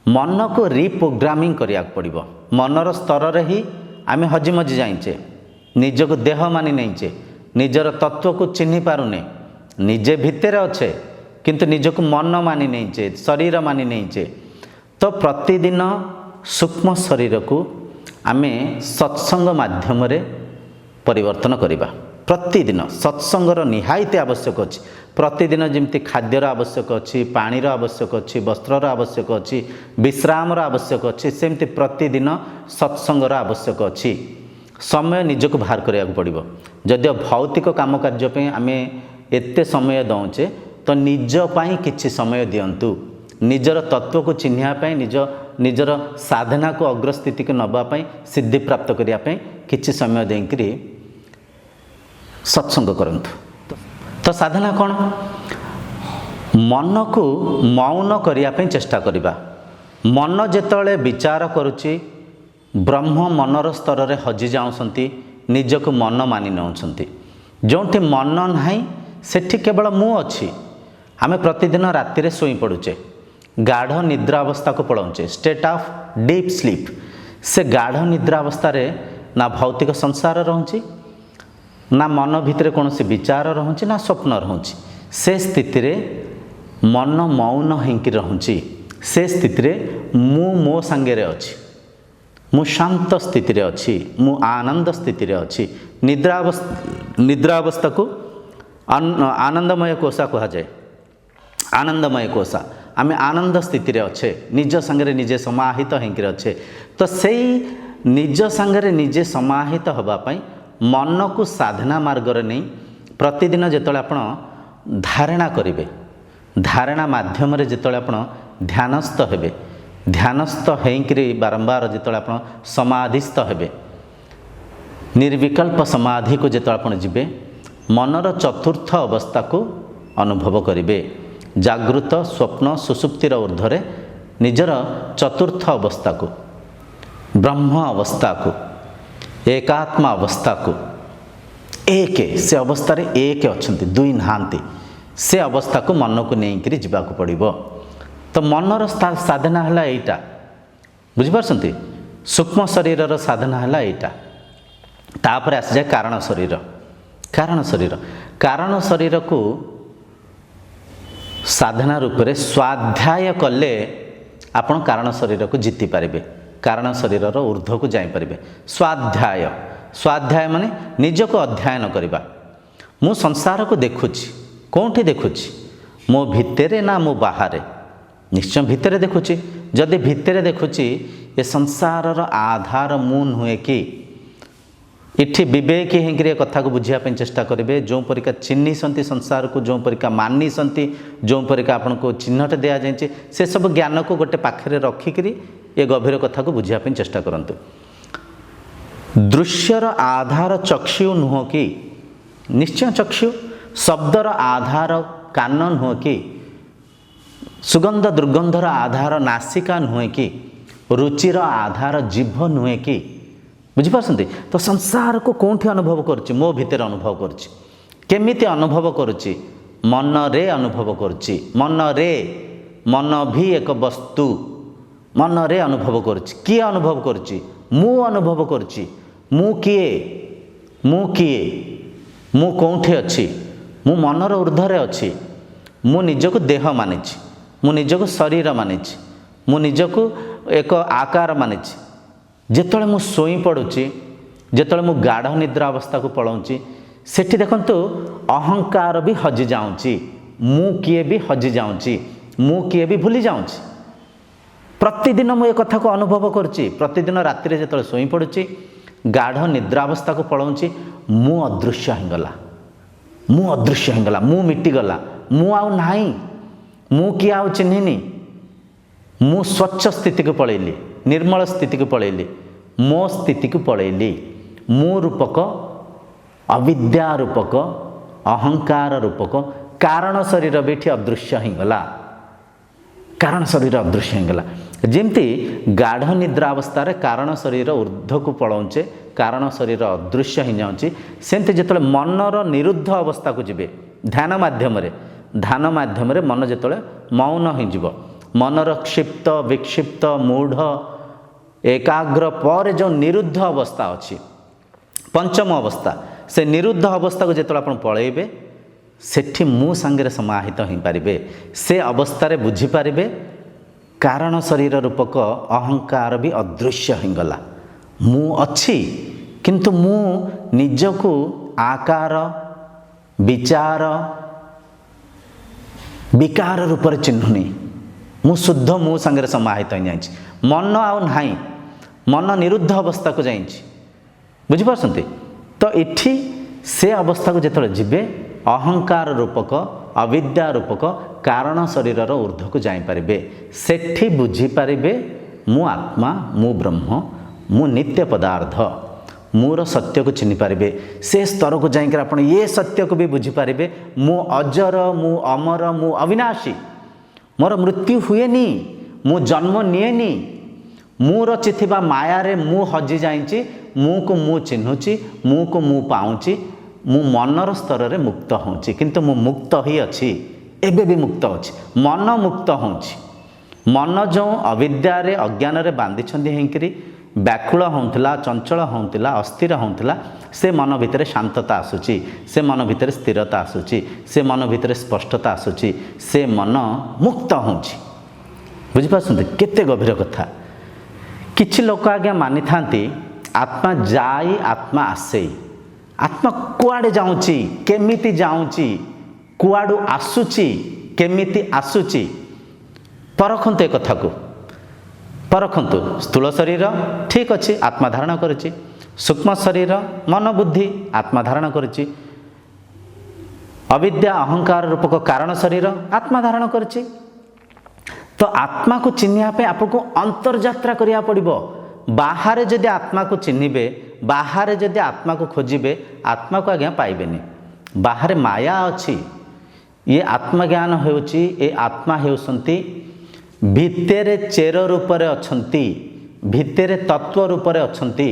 मन को रिप्रोग्रामिंग करिया पड़िबो। मनर स्तर रे ही आमे हजि मजि जाइचे, निजक देह मानि नैचे, निजर तत्व को चिन्हि पारुने, निजे भितर अच्छे किंतु निजक मन मानि नैचे, शरीर मानि नैचे। तो प्रतिदिन सूक्ष्म शरीर को आमे सत्संग माध्यम रे परिवर्तन करिबा। प्रतिदिन सत्संगर निहायती आवश्यक अच्छी, प्रतिदिन जमती खाद्यर आवश्यक अच्छी, पानीर आवश्यक अच्छी, वस्त्रर आवश्यक अच्छी, विश्रामर आवश्यक अच्छी, सेमती प्रतिदिन सत्संगर आवश्यक अच्छी। समय निजक बाहर करिया पड़िबो। जदि भौतिक काम कार्य पे आमे एते समय दौचे, तो निज पाई किछि समय दियंतु, निजर तत्व को चिन्हिया पाई, निजर साधना को अग्रस्थिति को नबा पाई, सिद्धि प्राप्त करिया पाई किछि समय देकरी सत्संग करंतु। तो साधना कौन? मन को मौन करिया पाई चेष्टा करिबा। मन जेतळे विचार करुची, ब्रह्म मनर स्तर रे हजि जाउछंती, निजको मन मानि नउछंती। जोंठी मन नाही सेठी केवल मु अछि। आमे प्रतिदिन राति रे सोई पडुचे, गाढ़ निद्रा अवस्था को पलाउचे, स्टेट ऑफ डीप स्लीप। से गाढ़ निद्रा अवस्था रे ना भौतिक संसार रहउची, ना मन भितर कौन से विचार रहउची, ना स्वप्न रहउची। से स्थिति रे मन मौन होंकि रहउची। से स्थिति रे मु मो संगे रे अछि, मु शांत स्थिति रे अछि, मु आनंद स्थिति रे अछि। निद्रा अवस्था को आनंदमय कोशा कहा जाए, आनंदमय कोशा। आमे आनंद स्थिति रे अच्छे, निज संगे निजे समाहित होंकि अच्छे। तो सेई निज संगे निजे समाहित हवा पाई मन को साधना मार्ग रे नहीं प्रतिदिन जेतळे आपण धारणा करिवे, धारणा माध्यम रे जेतळे आपण ध्यानस्थ हेबे, ध्यानस्थ होंकि बारंबार जेतळे आपण समाधिस्थ हेबे, निर्विकल्प समाधि को जेतळे आपण जिबे, मनर चतुर्थ अवस्था को अनुभव करिवे। जागृत स्वप्न सुसुप्तिर ऊर्ध्वरे निजर चतुर्थ अवस्था को, ब्रह्म अवस्था को, एकात्मा अवस्था को, एक से अवस्था रे एक अच्छंती, दुई नहांती। से अवस्था को मन को नेइकरी जिबाकु पड़िबो। तो मनर साधना हला एटा, बुझि पारसंती। सूक्ष्म शरीरर साधना हला एटा। तापर आसी जाए कारण शरीर। कारण शरीर, कारण शरीर को साधना रूप में स्वाध्याय कले आपण कारण शरीर को जीति पारिबे, कारण शरीर ऊर्ध्व को जाई पारिबे। स्वाध्याय, स्वाध्याय माने निजको अध्ययन करवा मु संसार को देखुची कौटी देखुची मो भितरे ना मो बाहरे निश्चय भितरे देखुची जदि भितरे देखुची ये संसार आधार मु नुहे कि इठी विवेकी होकर कथा को बुझापी चेष्टा करेंगे जो परिका चिन्ह संसार को जो परिका मानी जो परिका आपन को चिन्हट दि जाए से सब ज्ञान को गोटे पाखे रखिकी ये गभीर कथा को बुझापी चेष्टा करंतु। दृश्यर आधार चक्षु नुह कि निश्चय चक्षु शब्दर आधार कान नुह कि सुगंध दुर्गंधर आधार नासिका नुहे कि रुचिर आधार जीभ नुहे कि बुझिपारछन्ति। तो संसार को कौटी अनुभव करुच्ची मो भितर अनुभव करुच्ची केमिति अनुभव करुच्ची मन रे अनुभव करुच्ची मन रे मन भी एक वस्तु मन रे अनुभव करुच्ची किए अनुभव करुच्ची मु अनुभव करुच्ची मु किए मु कौटी अच्छी मु मनर ऊर्ध्वरे अच्छी मु निजको देह मानिछि मु निजको शरीर मानिछि मु निजको एक आकार मानिछि जेतले मु सोई पड़ुची जेतले मु गाढ़ निद्रा अवस्था को पलाऊँची सेठी देखंतु अहंकार भी हजि जाऊँची मु किए भी हजि जाऊँची मु किए भी भूली जाऊँची प्रतिदिन मु एक कथा को अनुभव करुच्ची प्रतिदिन राति जेतले सोई पड़ुची गाढ़ निद्रा अवस्था को पलाऊँची मु अदृश्य होगला मु मिटिगला मु आउ नाही मु किए आउ चिन्हिनी मु स्वच्छ स्थिति को पलैली निर्मल स्थिति को पलैली मो स्थिति को पलैली मु रूपक अविद्या रूपक अहंकार रूपक कारण शरीर भी अदृश्य होगला कारण शरीर अदृश्य होगला जमती गाढ़ निद्रा अवस्था कारण शरीर ऊर्ध्व को पलाऊचे कारण शरीर अदृश्य हो जाऊँगी सेमती जिते मनर निरुद्ध अवस्था को जीवे ध्यान माध्यम मन जिते मौन हो मनर क्षिप्त विक्षिप्त मूढ़ एकाग्र पर जो निरुद्ध अवस्था अच्छी पंचम अवस्था से निरुद्ध अवस्था को जिते आप पलैबे सेठी मु सांगे समाहित हो पारे से अवस्था बुझीपारे कारण शरीर रूपक अहंकार भी अदृश्य होगला मु अच्छी किंतु मु निजको आकार विचार विकार रूप से चिन्हुनी मु शुद्ध मु सांगे समाहित हो जाए मन आउ नाही मन निरुद्ध अवस्था को जाइए बुझिपारछन्ति। तो इठी से अवस्था को जिते जीवे अहंकार रूपक अविद्या रूपक कारण शरीर ऊर्ध्व को जापारे सेठी बुझीपारे मु आत्मा मु ब्रह्म मु नित्य पदार्थ मोर सत्य को चिन्ह पारे से स्तर को जाकर आप ये सत्य को भी बुझीपारे मु अजर मु अमर मु अविनाशी मोर मृत्यु हुएनी मु जन्म निएनी मु रचिथिबा माया रे मु हजि जाइछि मु को मु चिन्हुछि मु को मु पाउछि मु मनर स्तर रे मुक्त होछि किंतु मु मुक्त ही अछि एबे भी मुक्त अछि मन मुक्त होछि मन जो अविद्या रे अज्ञान रे बांधी छंदी हेंकरी व्याकुल होउतला चंचल होउतला अस्थिर होउतला से मन भितर शांतता आसुची से मन भितर स्थिरता आसुची से मन भितर स्पष्टता आसुची से मन मुक्त होउछि बुझिपारछन्ति केते गभीर कथा। किछि लोक आज्ञा मानि थांती आत्मा जाई आत्मा आसे आत्मा कुआडे जाउची केमिति जाउची कुआडू आसुची केमिति आसुची परखंतु ए कथा को परखंतु स्थूल शरीर ठीक अच्छी आत्मा धारण करुच्ची सूक्ष्म शरीर मन बुद्धि आत्मा धारण करुच्ची अविद्या अहंकार रूपक कारण शरीर आत्मा धारण करुच्ची। तो आत्मा को चिन्हिया आपको अंतर्यात्रा करिया पड़िबो बाहर जदि आत्मा को चिन्हिबे बाहर जदि आत्मा को खोजिबे आत्मा को आज्ञा पाइबेनी बाहर माया अच्छी ये आत्मज्ञान होउची ए आत्मा हेउसंती भित्तेरे चेर रूपरे अछंती भित्तेरे तत्व रूपरे अछंती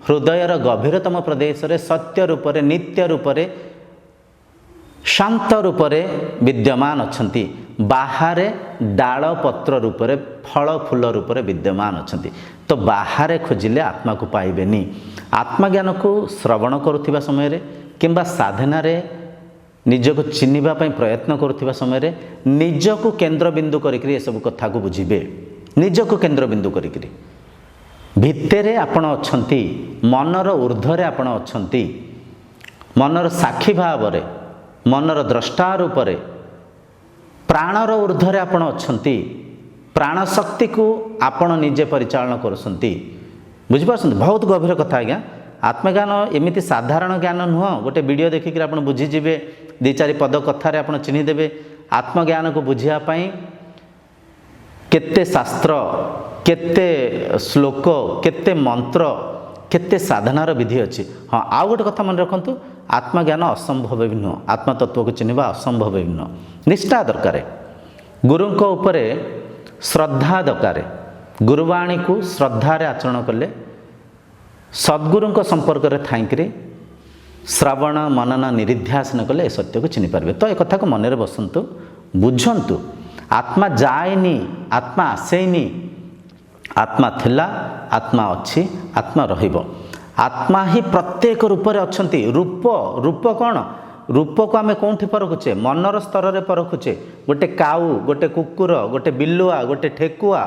हृदयर गभीरतम प्रदेश रे सत्य रूपरे नित्य रूपरे शांत रूपरे विद्यमान अछंती बाहर डाल पत्र रूपरे फल फूल रूपरे विद्यमान अछंती। तो बाहर खोजिले आत्मा को पाइबेनी आत्मज्ञान को श्रवण करुथिबा समय रे किंबा साधना रे निजको चिन्हिबा पई प्रयत्न करुथिबा समय रे निजको केंद्र बिंदु करिकरी ए सब कथा को बुझिबे निजको केंद्र बिंदु करिकरी ଭିତରେ ଆପଣ ଅଛନ୍ତି, ମନର ଉର୍ଦ୍ଧ୍ୱରେ ଆପଣ ଅଛନ୍ତି, ମନର ସାକ୍ଷୀ ଭାବରେ, ମନର ଦ୍ରଷ୍ଟା ରୂପରେ, ପ୍ରାଣର ଉର୍ଦ୍ଧ୍ୱରେ ଆପଣ ଅଛନ୍ତି, ପ୍ରାଣ ଶକ୍ତିକୁ ଆପଣ ନିଜେ ପରିଚାଳନା କରୁଛନ୍ତି। ବୁଝିପାରୁଛନ୍ତି? ବହୁତ ଗଭୀର କଥା ଆଜ୍ଞା। ଆତ୍ମଜ୍ଞାନ ଏମିତି ସାଧାରଣ ଜ୍ଞାନ ନୁହଁ, ଗୋଟେ ଭିଡ଼ିଓ ଦେଖିକି ଆପଣ ବୁଝିଯିବେ, ଦୁଇ ଚାରି ପଦ କଥାରେ ଆପଣ ଚିହ୍ନିଦେବେ। ଆତ୍ମଜ୍ଞାନକୁ ବୁଝିବା ପାଇଁ କେତେ ଶାସ୍ତ୍ର, କେତେ ଶ୍ଲୋକ, କେତେ ମନ୍ତ୍ର, କେତେ ସାଧନାର ବିଧି ଅଛି। ହଁ, ଆଉ ଗୋଟେ କଥା ମନେ ରଖନ୍ତୁ, ଆତ୍ମଜ୍ଞାନ ଅସମ୍ଭବ ବି ନୁହଁ। ଆତ୍ମତତ୍ତ୍ୱକୁ ଚିହ୍ନିବା ଅସମ୍ଭବ ବି ନୁହଁ। ନିଷ୍ଠା ଦରକାର, ଗୁରୁଙ୍କ ଉପରେ ଶ୍ରଦ୍ଧା ଦରକାର। ଗୁରୁବାଣୀକୁ ଶ୍ରଦ୍ଧାରେ ଆଚରଣ କଲେ, ସଦ୍ଗୁରୁଙ୍କ ସମ୍ପର୍କରେ ଥାଇକିରି ଶ୍ରବଣ ମନନ ନିରିଧ୍ୟାସନ କଲେ ଏ ସତ୍ୟକୁ ଚିହ୍ନିପାରିବେ। ତ ଏ କଥାକୁ ମନରେ ବସନ୍ତୁ, ବୁଝନ୍ତୁ। ଆତ୍ମା ଯାଏନି, ଆତ୍ମା ଆସେନି। ଆତ୍ମା ଥିଲା, ଆତ୍ମା ଅଛି, ଆତ୍ମା ରହିବ। ଆତ୍ମା ହିଁ ପ୍ରତ୍ୟେକ ରୂପରେ ଅଛନ୍ତି। ରୂପ କ'ଣ? ରୂପକୁ ଆମେ କେଉଁଠି ପରଖୁଛେ? ମନର ସ୍ତରରେ ପରଖୁଛେ। ଗୋଟେ କାଉ, ଗୋଟେ କୁକୁର, ଗୋଟେ ବିଲୁଆ, ଗୋଟେ ଠେକୁଆ,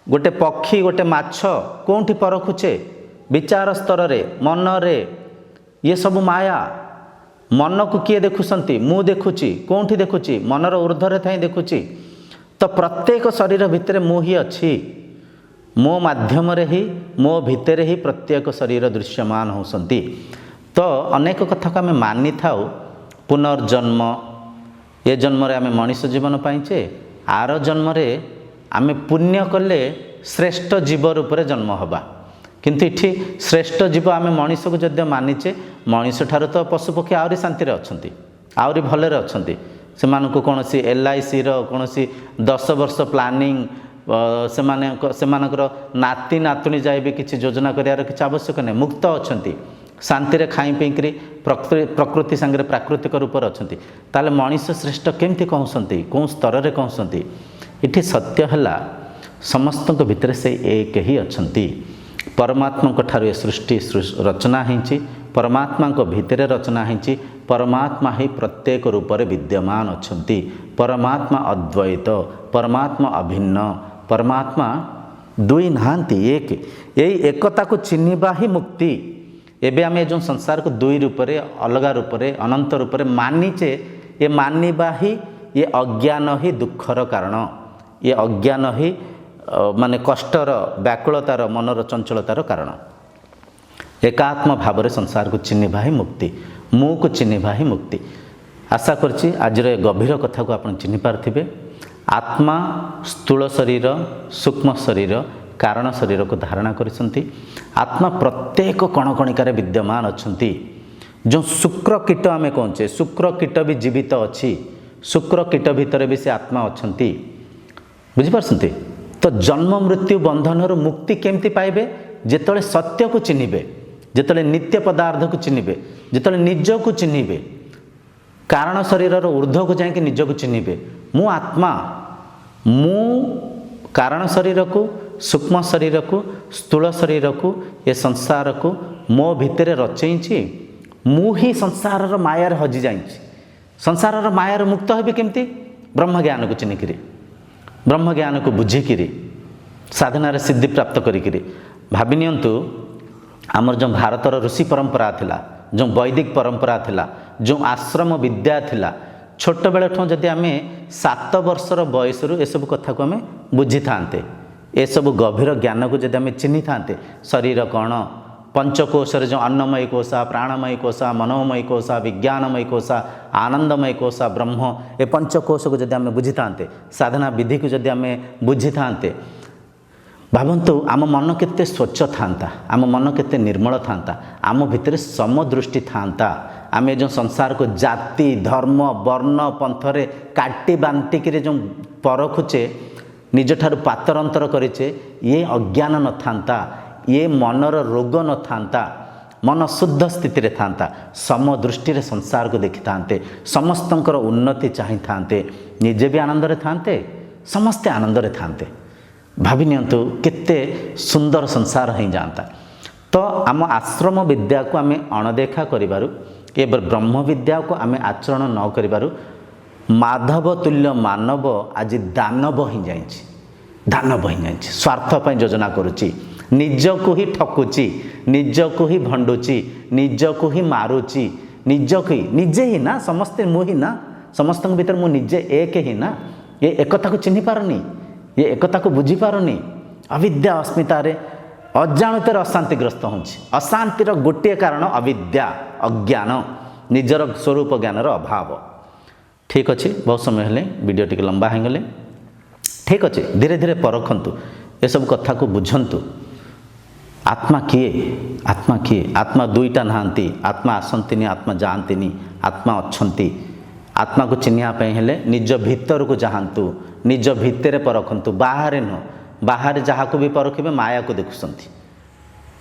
ଗୋଟେ ପକ୍ଷୀ, ଗୋଟେ ମାଛ କେଉଁଠି ପରଖୁଛେ? ବିଚାର ସ୍ତରରେ, ମନରେ। ଇଏ ସବୁ ମାୟା। ମନକୁ କିଏ ଦେଖୁଛନ୍ତି? ମୁଁ ଦେଖୁଛି। କେଉଁଠି ଦେଖୁଛି? ମନର ଉର୍ଦ୍ଧ୍ୱରେ ଥାଇ ଦେଖୁଛି। ତ ପ୍ରତ୍ୟେକ ଶରୀର ଭିତରେ ମୁଁ ହିଁ ଅଛି। ମୋ ମାଧ୍ୟମରେ ହିଁ, ମୋ ଭିତରେ ହିଁ ପ୍ରତ୍ୟେକ ଶରୀର ଦୃଶ୍ୟମାନ ହେଉଛନ୍ତି। ତ ଅନେକ କଥାକୁ ଆମେ ମାନିଥାଉ। ପୁନର୍ଜନ୍ମ, ଏ ଜନ୍ମରେ ଆମେ ମଣିଷ ଜୀବନ ପାଇଛେ, ଆର ଜନ୍ମରେ ଆମେ ପୁଣ୍ୟ କଲେ ଶ୍ରେଷ୍ଠ ଜୀବ ରୂପରେ ଜନ୍ମ ହେବା। କିନ୍ତୁ ଏଠି ଶ୍ରେଷ୍ଠ ଜୀବ ଆମେ ମଣିଷକୁ ଯଦିଓ ମାନିଛେ, ମଣିଷ ଠାରୁ ତ ପଶୁପକ୍ଷୀ ଆହୁରି ଶାନ୍ତିରେ ଅଛନ୍ତି, ଆହୁରି ଭଲରେ ଅଛନ୍ତି। ସେମାନଙ୍କୁ କୌଣସି LICର କୌଣସି 10 ବର୍ଷ ପ୍ଲାନିଂ, ସେମାନଙ୍କର ନାତି ନାତୁଣୀ ଯାଏ ବି କିଛି ଯୋଜନା କରିବାର କିଛି ଆବଶ୍ୟକ ନାହିଁ। ମୁକ୍ତ ଅଛନ୍ତି, ଶାନ୍ତିରେ ଖାଇ ପିଇକିରି ପ୍ରକୃତି ସାଙ୍ଗରେ ପ୍ରାକୃତିକ ରୂପରେ ଅଛନ୍ତି। ତାହେଲେ ମଣିଷ ଶ୍ରେଷ୍ଠ କେମିତି କହୁଛନ୍ତି? କେଉଁ ସ୍ତରରେ କହୁଛନ୍ତି? ଏଠି ସତ୍ୟ ହେଲା, ସମସ୍ତଙ୍କ ଭିତରେ ସେଇ ଏକ ହିଁ ଅଛନ୍ତି। ପରମାତ୍ମାଙ୍କ ଠାରୁ ଏ ସୃଷ୍ଟି ରଚନା ହେଇଛି, ପରମାତ୍ମାଙ୍କ ଭିତରେ ରଚନା ହେଇଛି। ପରମାତ୍ମା ହିଁ ପ୍ରତ୍ୟେକ ରୂପରେ ବିଦ୍ୟମାନ ଅଛନ୍ତି। ପରମାତ୍ମା ଅଦ୍ୱୈତ, ପରମାତ୍ମା ଅଭିନ୍ନ, ପରମାତ୍ମା ଦୁଇ ନାହାନ୍ତି, ଏକ। ଏଇ ଏକତାକୁ ଚିହ୍ନିବା ହିଁ ମୁକ୍ତି। ଏବେ ଆମେ ଯେଉଁ ସଂସାରକୁ ଦୁଇ ରୂପରେ, ଅଲଗା ରୂପରେ, ଅନନ୍ତ ରୂପରେ ମାନିଛେ, ଏ ମାନିବା ହିଁ, ଏ ଅଜ୍ଞାନ ହିଁ ଦୁଃଖର କାରଣ। ଏ ଅଜ୍ଞାନ ହିଁ ମାନେ କଷ୍ଟର, ବ୍ୟାକୁଳତାର, ମନର ଚଞ୍ଚଳତାର କାରଣ। ଏକାତ୍ମ ଭାବରେ ସଂସାରକୁ ଚିହ୍ନିବା ହିଁ ମୁକ୍ତି। ମୁଁକୁ ଚିହ୍ନିବା ହିଁ ମୁକ୍ତି। ଆଶା କରୁଛି ଆଜିର ଏ ଗଭୀର କଥାକୁ ଆପଣ ଚିହ୍ନି ପାରୁଥିବେ। ଆତ୍ମା ସ୍ଥୂଳ ଶରୀର, ସୂକ୍ଷ୍ମ ଶରୀର, କାରଣ ଶରୀରକୁ ଧାରଣା କରିଛନ୍ତି। ଆତ୍ମା ପ୍ରତ୍ୟେକ କଣକଣିକାରେ ବିଦ୍ୟମାନ ଅଛନ୍ତି। ଯେଉଁ ଶୁକ୍ର କୀଟ ଆମେ କହୁଛେ, ଶୁକ୍ର କୀଟ ବି ଜୀବିତ ଅଛି। ଶୁକ୍ର କୀଟ ଭିତରେ ବି ସେ ଆତ୍ମା ଅଛନ୍ତି। ବୁଝିପାରୁଛନ୍ତି? ତ ଜନ୍ମ ମୃତ୍ୟୁ ବନ୍ଧନରୁ ମୁକ୍ତି କେମିତି ପାଇବେ? ଯେତେବେଳେ ସତ୍ୟକୁ ଚିହ୍ନିବେ, ଯେତେବେଳେ ନିତ୍ୟ ପଦାର୍ଥକୁ ଚିହ୍ନିବେ, ଯେତେବେଳେ ନିଜକୁ ଚିହ୍ନିବେ, କାରଣ ଶରୀରର ଉର୍ଦ୍ଧ୍ୱକୁ ଯାଇକି ନିଜକୁ ଚିହ୍ନିବେ। ମୁଁ ଆତ୍ମା, ମୁଁ କାରଣ ଶରୀରକୁ, ସୂକ୍ଷ୍ମ ଶରୀରକୁ, ସ୍ଥୂଳ ଶରୀରକୁ, ଏ ସଂସାରକୁ ମୋ ଭିତରେ ରଚେଇଛି। ମୁଁ ହିଁ ସଂସାରର ମାୟାରେ ହଜିଯାଇଛି। ସଂସାରର ମାୟାରୁ ମୁକ୍ତ ହେବି କେମିତି? ବ୍ରହ୍ମଜ୍ଞାନକୁ ଚିହ୍ନିକିରି, ବ୍ରହ୍ମଜ୍ଞାନକୁ ବୁଝିକିରି, ସାଧନାରେ ସିଦ୍ଧି ପ୍ରାପ୍ତ କରିକିରି। ଭାବି ନିଅନ୍ତୁ, ଆମର ଯେଉଁ ଭାରତର ଋଷି ପରମ୍ପରା ଥିଲା, ଯେଉଁ ବୈଦିକ ପରମ୍ପରା ଥିଲା, ଯେଉଁ ଆଶ୍ରମ ବିଦ୍ୟା ଥିଲା, ଛୋଟବେଳଠୁ ଯଦି ଆମେ 7 ବର୍ଷର ବୟସରୁ ଏସବୁ କଥାକୁ ଆମେ ବୁଝିଥାନ୍ତେ, ଏସବୁ ଗଭୀର ଜ୍ଞାନକୁ ଯଦି ଆମେ ଚିହ୍ନିଥାନ୍ତେ, ଶରୀର କ'ଣ, ପଞ୍ଚକୋଶରେ ଯେଉଁ ଅନ୍ନମୟୀ କୋଶ, ପ୍ରାଣମୟୀ କୋଶ, ମନୋମୟୀ କୋଶ, ବିଜ୍ଞାନମୟୀ କୋଶ, ଆନନ୍ଦମୟୀ କୋଶ, ବ୍ରହ୍ମ, ଏ ପଞ୍ଚକୋଶକୁ ଯଦି ଆମେ ବୁଝିଥାନ୍ତେ, ସାଧନା ବିଧିକୁ ଯଦି ଆମେ ବୁଝିଥାନ୍ତେ, ଭାବନ୍ତୁ ଆମ ମନ କେତେ ସ୍ୱଚ୍ଛ ଥାନ୍ତା, ଆମ ମନ କେତେ ନିର୍ମଳ ଥାନ୍ତା, ଆମ ଭିତରେ ସମଦୃଷ୍ଟି ଥାନ୍ତା। ଆମେ ଯେଉଁ ସଂସାରକୁ ଜାତି, ଧର୍ମ, ବର୍ଣ୍ଣ, ପନ୍ଥରେ କାଟି ବାଣ୍ଟିକିରି ଯେଉଁ ପରଖୁଛେ, ନିଜଠାରୁ ପାତରଅନ୍ତର କରିଛେ, ଇଏ ଅଜ୍ଞାନ ନଥାନ୍ତା, ଇଏ ମନର ରୋଗ ନଥାନ୍ତା, ମନ ଶୁଦ୍ଧ ସ୍ଥିତିରେ ଥାନ୍ତା, ସମଦୃଷ୍ଟିରେ ସଂସାରକୁ ଦେଖିଥାନ୍ତେ, ସମସ୍ତଙ୍କର ଉନ୍ନତି ଚାହିଁଥାନ୍ତେ, ନିଜେ ବି ଆନନ୍ଦରେ ଥାନ୍ତେ, ସମସ୍ତେ ଆନନ୍ଦରେ ଥାନ୍ତେ। ଭାବି ନିଅନ୍ତୁ କେତେ ସୁନ୍ଦର ସଂସାର ହେଇଯାଆନ୍ତା। ତ ଆମ ଆଶ୍ରମ ବିଦ୍ୟାକୁ ଆମେ ଅଣଦେଖା କରିବାରୁ, ଏ ବ୍ରହ୍ମ ବିଦ୍ୟାକୁ ଆମେ ଆଚରଣ ନ କରିବାରୁ ମାଧବ ତୁଲ୍ୟ ମାନବ ଆଜି ଦାନବ ହେଇଯାଇଛି। ଦାନବ ହେଇଯାଇଛି, ସ୍ୱାର୍ଥ ପାଇଁ ଯୋଜନା କରୁଛି, ନିଜକୁ ହିଁ ଠକୁଛି, ନିଜକୁ ହିଁ ଭଣ୍ଡୁଛି, ନିଜକୁ ହିଁ ମାରୁଛି, ନିଜକୁ ହିଁ ନିଜେ ହିଁ ନା, ସମସ୍ତେ ମୁଁ ହିଁ ନା, ସମସ୍ତଙ୍କ ଭିତରେ ମୁଁ ନିଜେ ଏକ ହିଁ ନା। ଏ ଏକତାକୁ ଚିହ୍ନି ପାରୁନି, ଏ ଏକତାକୁ ବୁଝିପାରୁନି। ଅବିଦ୍ୟା ଅସ୍ମିତାରେ ଅଜାଣତରେ ଅଶାନ୍ତିଗ୍ରସ୍ତ ହେଉଛି। ଅଶାନ୍ତିର ଗୋଟିଏ କାରଣ ଅବିଦ୍ୟା, ଅଜ୍ଞାନ, ନିଜର ସ୍ୱରୂପ ଜ୍ଞାନର ଅଭାବ। ଠିକ୍ ଅଛି, ବହୁତ ସମୟ ହେଲେ ଭିଡ଼ିଓ ଟିକେ ଲମ୍ବା ହୋଇଗଲେ। ଠିକ୍ ଅଛି, ଧୀରେ ଧୀରେ ପରଖନ୍ତୁ, ଏସବୁ କଥାକୁ ବୁଝନ୍ତୁ। ଆତ୍ମା କିଏ? ଆତ୍ମା କିଏ? ଆତ୍ମା ଦୁଇଟା ନାହାନ୍ତି। ଆତ୍ମା ଆସନ୍ତିନି, ଆତ୍ମା ଯାଆନ୍ତିନି, ଆତ୍ମା ଅଛନ୍ତି। ଆତ୍ମାକୁ ଚିହ୍ନିବା ପାଇଁ ହେଲେ ନିଜ ଭିତରକୁ ଯାଆନ୍ତୁ, ନିଜ ଭିତରେ ପରଖନ୍ତୁ, ବାହାରେ ନୁହଁ। ବାହାରେ ଯାହାକୁ ବି ପରଖିବେ ମାୟାକୁ ଦେଖୁଛନ୍ତି,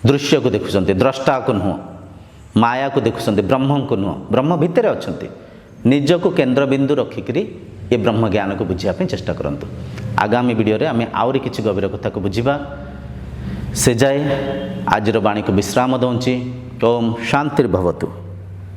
ଦୃଶ୍ୟକୁ ଦେଖୁଛନ୍ତି, ଦ୍ରଷ୍ଟାକୁ ନୁହଁ। ମାୟାକୁ ଦେଖୁଛନ୍ତି, ବ୍ରହ୍ମଙ୍କୁ ନୁହଁ। ବ୍ରହ୍ମ ଭିତରେ ଅଛନ୍ତି। ନିଜକୁ କେନ୍ଦ୍ରବିନ୍ଦୁ ରଖିକରି ଏ ବ୍ରହ୍ମ ଜ୍ଞାନକୁ ବୁଝିବା ପାଇଁ ଚେଷ୍ଟା କରନ୍ତୁ। ଆଗାମୀ ଭିଡ଼ିଓରେ ଆମେ ଆହୁରି କିଛି ଗଭୀର କଥାକୁ ବୁଝିବା। ସେ ଯାଏ ଆଜିର ବାଣୀକୁ ବିଶ୍ରାମ ଦେଉଛି। ଓମ୍ ଶାନ୍ତିର୍ଭବତୁ।